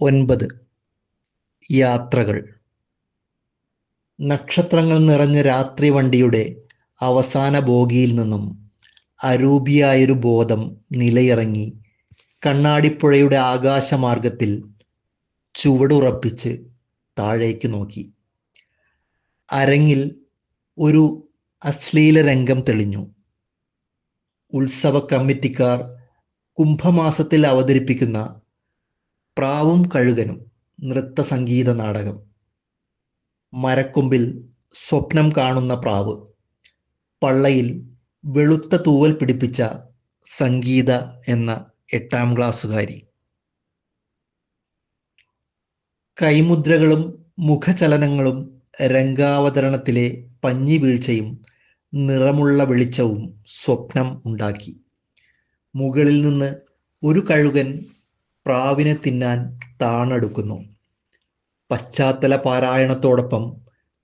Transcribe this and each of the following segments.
9. യാത്രകൾ. നക്ഷത്രങ്ങൾ നിറഞ്ഞ രാത്രി വണ്ടിയുടെ അവസാന ബോഗിയിൽ നിന്നും അരൂപിയായൊരു ബോധം നിലയിറങ്ങി കണ്ണാടിപ്പുഴയുടെ ആകാശമാർഗത്തിൽ ചുവടുറപ്പിച്ച് താഴേക്ക് നോക്കി. അരങ്ങിൽ ഒരു അശ്ലീല രംഗം തെളിഞ്ഞു. ഉത്സവ കമ്മിറ്റിക്കാർ കുംഭമാസത്തിൽ അവതരിപ്പിക്കുന്ന പ്രാവും കഴുകനും നൃത്ത സംഗീത നാടകം. മരക്കൊമ്പിൽ സ്വപ്നം കാണുന്ന പ്രാവ്, പള്ളയിൽ വെളുത്ത തൂവൽ പിടിപ്പിച്ച സംഗീത എന്ന 8ാം ക്ലാസ്സുകാരി. കൈമുദ്രകളും മുഖചലനങ്ങളും രംഗാവതരണത്തിലെ പഞ്ഞി വീഴ്ചയും നിറമുള്ള വെളിച്ചവും സ്വപ്നം ഉണ്ടാക്കി. മുകളിൽ നിന്ന് ഒരു കഴുകൻ പ്രാവിനെ തിന്നാൻ താണെടുക്കുന്നു. പശ്ചാത്തല പാരായണത്തോടൊപ്പം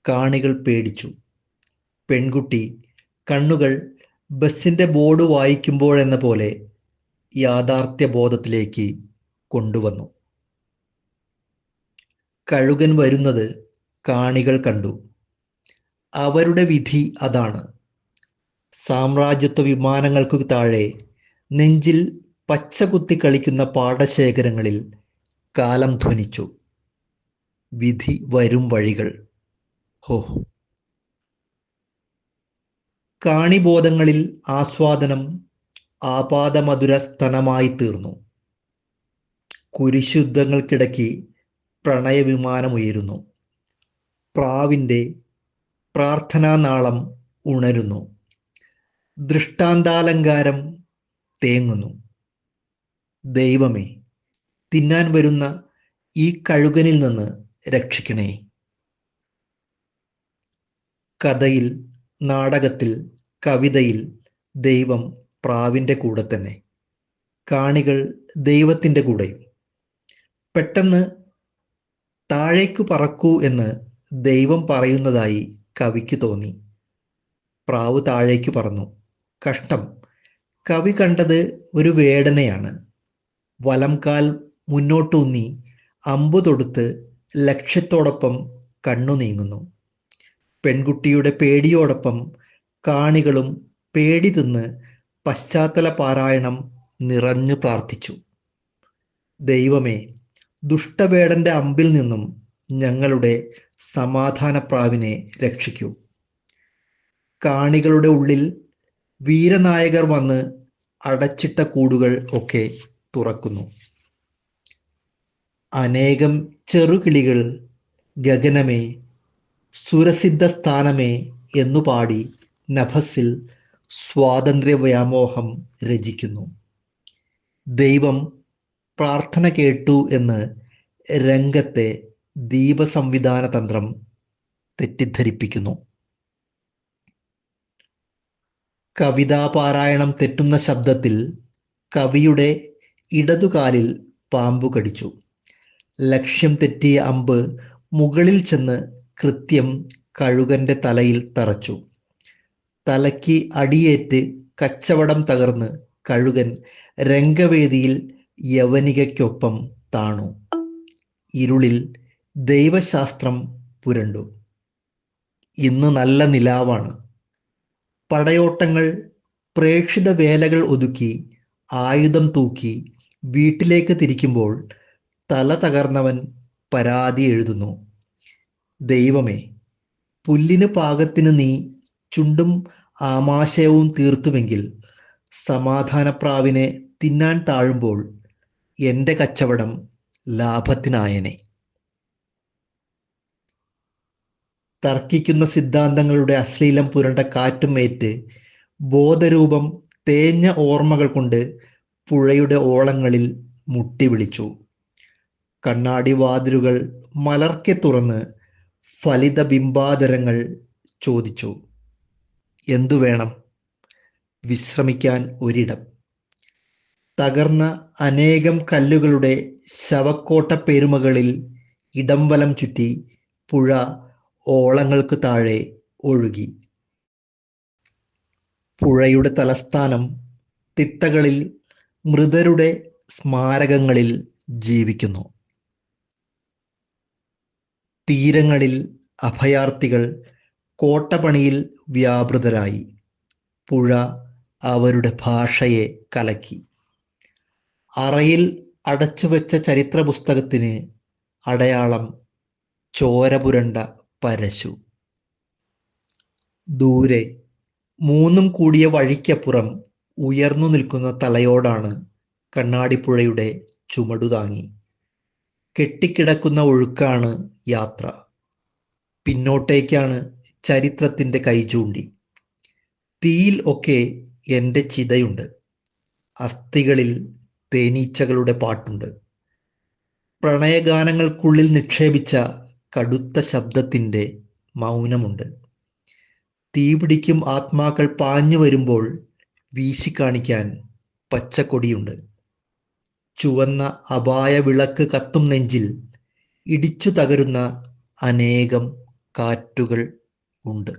കാണികൾ പേടിച്ചു. പെൺകുട്ടി കണ്ണുകൾ ബസിന്റെ ബോർഡ് വായിക്കുമ്പോഴെന്ന പോലെ യാഥാർത്ഥ്യബോധത്തിലേക്ക് കൊണ്ടുവന്നു. കഴുകൻ വരുന്നത് കാണികൾ കണ്ടു. അവരുടെ വിധി അതാണ്. സാമ്രാജ്യത്വ വിമാനങ്ങൾക്കു താഴെ നെഞ്ചിൽ പച്ച കുത്തി കളിക്കുന്ന പാടശേഖരങ്ങളിൽ കാലം ധ്വനിച്ചു. വിധി വരും വഴികൾ. ഹോ! കാണിബോധങ്ങളിൽ ആസ്വാദനം ആപാദമധുര സ്തനമായി തീർന്നു. കുരിശുദ്ധങ്ങൾക്കിടയ്ക്ക് പ്രണയവിമാനമുയരുന്നു. പ്രാവിൻ്റെ പ്രാർത്ഥനാനാളം ഉണരുന്നു. ദൃഷ്ടാന്താലങ്കാരം തേങ്ങുന്നു. ദൈവമേ, തിന്നാൻ വരുന്ന ഈ കഴുകനിൽ നിന്ന് രക്ഷിക്കണേ. കഥയിൽ, നാടകത്തിൽ, കവിതയിൽ ദൈവം പ്രാവിൻ്റെ കൂടെ തന്നെ, കാണികൾ ദൈവത്തിൻ്റെ കൂടെയും. പെട്ടെന്ന് താഴേക്കു പറക്കൂ എന്ന് ദൈവം പറയുന്നതായി കവിക്ക് തോന്നി. പ്രാവ് താഴേക്ക് പറന്നു. കഷ്ടം, കവി കണ്ടത് ഒരു വേടനെയാണ്. വലംകാൽ മുന്നോട്ടൂന്നി അമ്പു തൊടുത്ത് ലക്ഷ്യത്തോടൊപ്പം കണ്ണു നീങ്ങുന്നു. പെൺകുട്ടിയുടെ പേടിയോടൊപ്പം കാണികളും പേടി തിന്ന് പശ്ചാത്തല പാരായണം നിറഞ്ഞു പ്രാർത്ഥിച്ചു. ദൈവമേ, ദുഷ്ടവേടന്റെ അമ്പിൽ നിന്നും ഞങ്ങളുടെ സമാധാനപ്രാവിനെ രക്ഷിക്കൂ. കാണികളുടെ ഉള്ളിൽ വീരനായകർ വന്ന് അടച്ചിട്ട കൂടുകൾ ഒക്കെ തുറക്കുന്നു. അനേകം ചെറുകിളികൾ ഗഗനമേ, സുരസിദ്ധസ്ഥാനമേ എന്നു പാടി നഭസിൽ സ്വാതന്ത്ര്യ വ്യാമോഹം രചിക്കുന്നു. ദൈവം പ്രാർത്ഥന കേട്ടു എന്ന് രംഗത്തെ ദീപസംവിധാന തന്ത്രം തെറ്റിദ്ധരിപ്പിക്കുന്നു. കവിതാപാരായണം തെറ്റുന്ന ശബ്ദത്തിൽ കവിയുടെ ഇടതുകാലിൽ പാമ്പു കടിച്ചു. ലക്ഷ്യം തെറ്റിയ അമ്പ് മുകളിൽ ചെന്ന് കൃത്യം കഴുകന്റെ തലയിൽ തറച്ചു. തലയ്ക്ക് അടിയേറ്റ് കച്ചവടം തകർന്ന് കഴുകൻ രംഗവേദിയിൽ യവനികയ്ക്കൊപ്പം താണു. ഇരുളിൽ ദൈവശാസ്ത്രം പുരണ്ടു. ഇന്ന് നല്ല നിലാവാണ്. പടയോട്ടങ്ങൾ പ്രേക്ഷിത വേലകൾ ഒതുക്കി ആയുധം തൂക്കി വീട്ടിലേക്ക് തിരിക്കുമ്പോൾ തല തകർന്നവൻ പരാതി എഴുതുന്നു. ദൈവമേ, പുല്ലിന് പാകത്തിന് നീ ചുണ്ടും ആമാശയവും തീർത്തുവെങ്കിൽ സമാധാനപ്രാവിനെ തിന്നാൻ താഴുമ്പോൾ എൻ്റെ കച്ചവടം ലാഭത്തിനായനെ. തർക്കിക്കുന്ന സിദ്ധാന്തങ്ങളുടെ അശ്ലീലം പുരണ്ട കാറ്റും ഏറ്റ് ബോധരൂപം തേഞ്ഞ ഓർമ്മകൾ കൊണ്ട് പുഴയുടെ ഓളങ്ങളിൽ മുട്ടി വിളിച്ചു. കണ്ണാടി വാതിലുകൾ മലർക്കെ തുറന്ന് ഫലിത ബിംബാതരങ്ങൾ ചോദിച്ചു, എന്തു വേണം? വിശ്രമിക്കാൻ ഒരിടം. തകർന്ന അനേകം കല്ലുകളുടെ ശവക്കോട്ട പെരുമകളിൽ ഇടംവലം ചുറ്റി പുഴ ഓളങ്ങൾക്ക് താഴെ ഒഴുകി. പുഴയുടെ തലസ്ഥാനം തിട്ടകളിൽ മൃതരുടെ സ്മാരകങ്ങളിൽ ജീവിക്കുന്നു. തീരങ്ങളിൽ അഭയാർത്ഥികൾ കോട്ടപണിയിൽ വ്യാപൃതരായി. പുഴ അവരുടെ ഭാഷയെ കലക്കി. അറയിൽ അടച്ചുവെച്ച ചരിത്ര പുസ്തകത്തിന് അടയാളം ചോര പുരണ്ട പരശു. ദൂരെ മൂന്നും കൂടിയ വഴിക്കപ്പുറം ഉയർന്നു നിൽക്കുന്ന തലയോടാണ് കണ്ണാടിപ്പുഴയുടെ ചുമടുതാങ്ങി. കെട്ടിക്കിടക്കുന്ന ഒഴുക്കാണ് യാത്ര. പിന്നോട്ടേക്കാണ് ചരിത്രത്തിൻ്റെ കൈചൂണ്ടി. തീയിൽ ഒക്കെ എൻ്റെ ചിതയുണ്ട്. അസ്ഥികളിൽ തേനീച്ചകളുടെ പാട്ടുണ്ട്. പ്രണയഗാനങ്ങൾക്കുള്ളിൽ നിക്ഷേപിച്ച കടുത്ത ശബ്ദത്തിൻ്റെ മൗനമുണ്ട്. തീപിടിക്കും ആത്മാക്കൾ പാഞ്ഞു വരുമ്പോൾ വീശിക്കാണിക്കാൻ പച്ചക്കൊടിയുണ്ട്. ചുവന്ന അപായ വിളക്ക് കത്തും നെഞ്ചിൽ ഇടിച്ചു തകരുന്ന അനേകം കാറ്റുകൾ ഉണ്ട്.